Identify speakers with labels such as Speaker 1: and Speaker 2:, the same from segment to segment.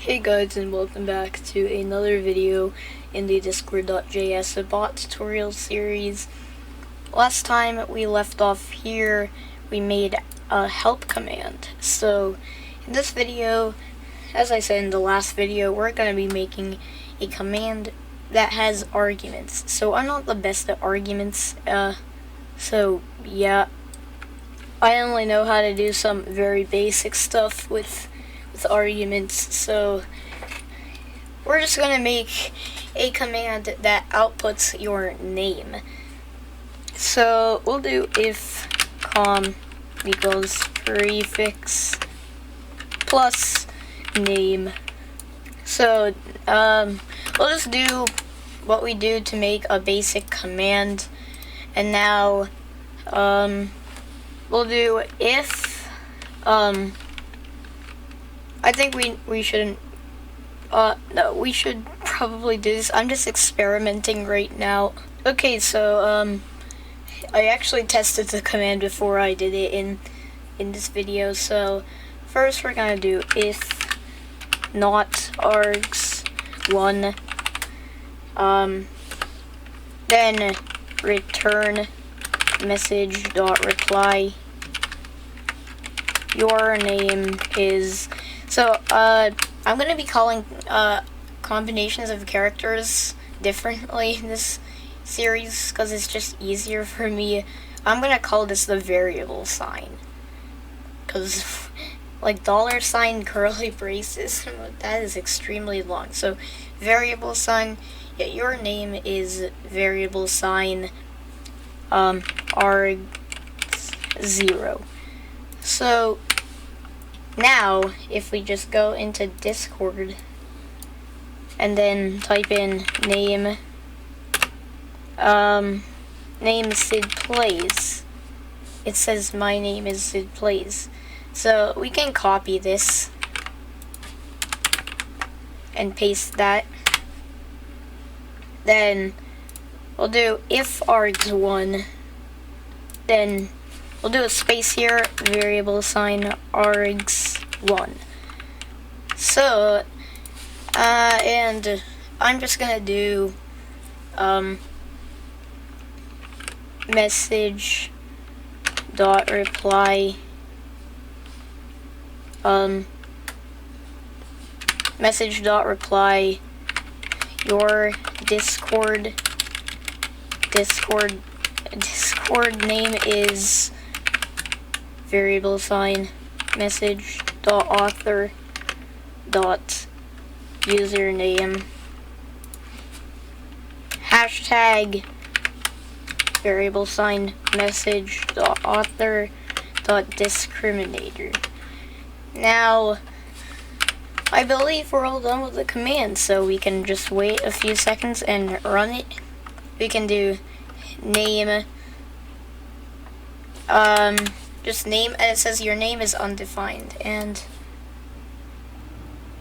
Speaker 1: Hey guys, and welcome back to another video in the Discord.js bot tutorial series. Last time we left off here, we made a help command. So in this video, as I said in the last video, we're going to be making a command that has arguments. So I'm not the best at arguments, so yeah, I only know how to do some very basic stuff with arguments, so we're just going to make a command that outputs your name. So we'll do if com equals prefix plus name. So we'll just do what we do to make a basic command, and now we'll do if I think we shouldn't, no, we should probably do this. I'm just experimenting right now. Okay, so, I actually tested the command before I did it in this video. So, first we're gonna do if not args1, then return message dot reply. Your name is... So, I'm going to be calling combinations of characters differently in this series because it's just easier for me. I'm going to call this the variable sign because, like, $, curly braces, that is extremely long. So, variable sign, yeah, your name is variable sign arg0. So, now, if we just go into Discord and then type in name Sid Plays, it says my name is Sid Plays. So we can copy this and paste that. Then we'll do if args1, then we'll do a space here, variable sign args1. So, and I'm just gonna do message dot reply message dot reply your Discord name is variable sign message dot author dot username hashtag variable sign message dot author dot discriminator. Now I believe we're all done with the command, so we can just wait a few seconds and run it. We can do name just name, and it says your name is undefined. And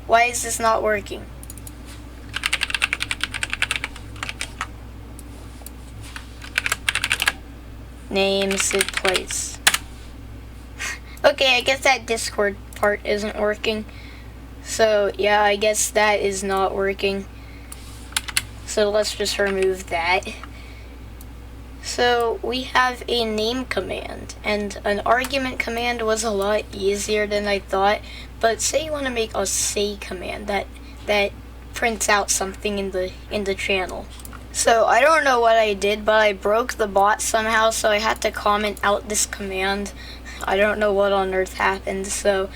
Speaker 1: why is this not working? Name Sid Plays. Okay, I guess that Discord part isn't working. So yeah, I guess that is not working. So let's just remove that. So we have a name command, and an argument command was a lot easier than I thought. But say you want to make a say command that prints out something in the channel. So I don't know what I did, but I broke the bot somehow, so I had to comment out this command. I don't know what on earth happened. So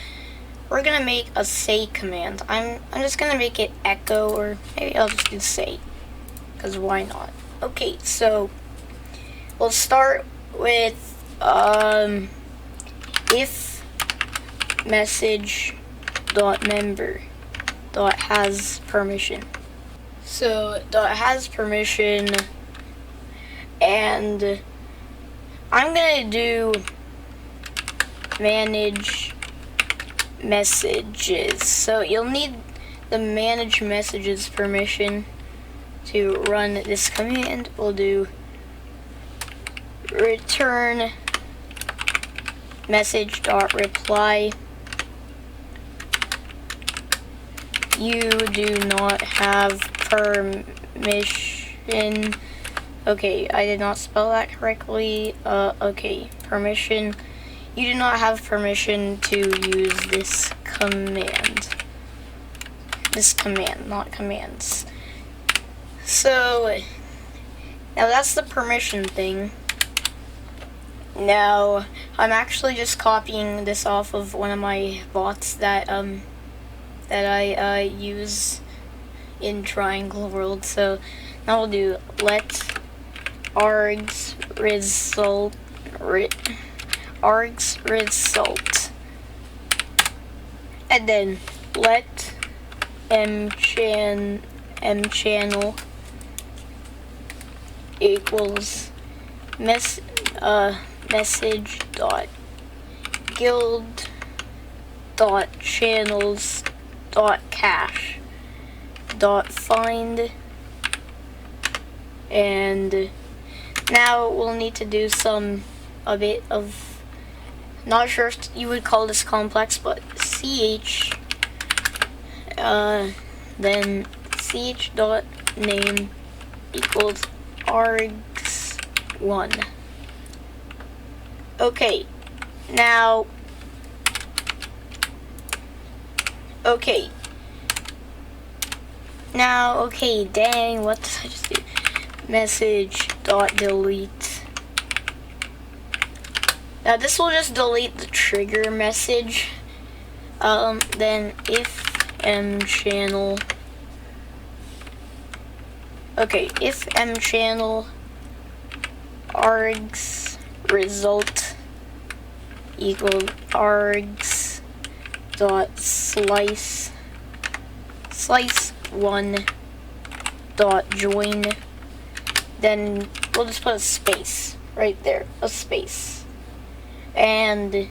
Speaker 1: we're gonna make a say command. I'm just gonna make it echo, or maybe I'll just do say, because why not? Okay, so we'll start with if message dot member dot has permission. So dot has permission, and I'm gonna do manage messages. So you'll need the manage messages permission to run this command. We'll do return message.reply You do not have permission. Okay, I did not spell that correctly. Okay, permission. You do not have permission to use this command. This command, not commands. So, now that's the permission thing. Now, I'm actually just copying this off of one of my bots that I use in Triangle World. So now we'll do let args result and then let mchannel equals message dot guild dot channels dot cache dot find. And now we'll need to do a bit of, not sure if you would call this complex, but ch then ch dot name equals args1. Okay, now, okay, dang, what did I just do? Message dot delete. Now this will just delete the trigger message. Then if mchannel. Okay, if mchannel args result equal args dot slice 1 dot join, then we'll just put a space right there, a space. And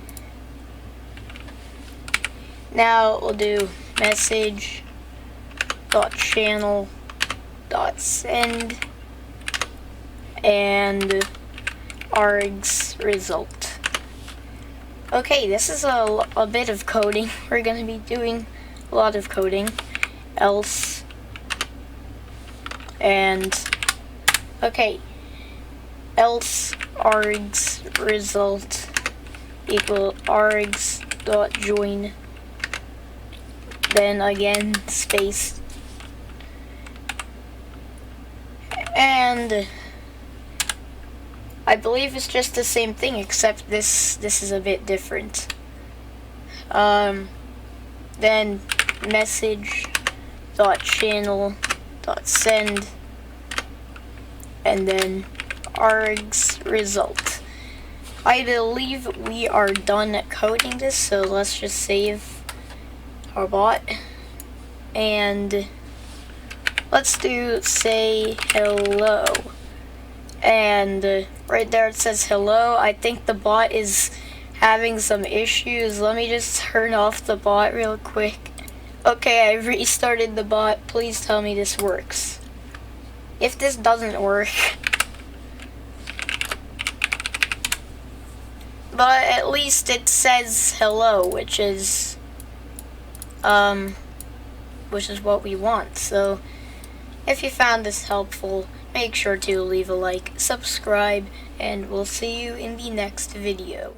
Speaker 1: now we'll do message dot channel dot send and args result. Okay, this is a bit of coding. We're gonna be doing a lot of coding. Else and okay, else args result equal args dot join, then again space, and I believe it's just the same thing, except this is a bit different. Then message dot channel dot send and then args result. I believe we are done coding this, so let's just save our bot and let's do say hello. And right there it says hello. I think the bot is having some issues. Let me just turn off the bot real quick. Okay, I restarted the bot. Please tell me this works. If this doesn't work, but at least it says hello, which is what we want. So if you found this helpful, make sure to leave a like, subscribe, and we'll see you in the next video.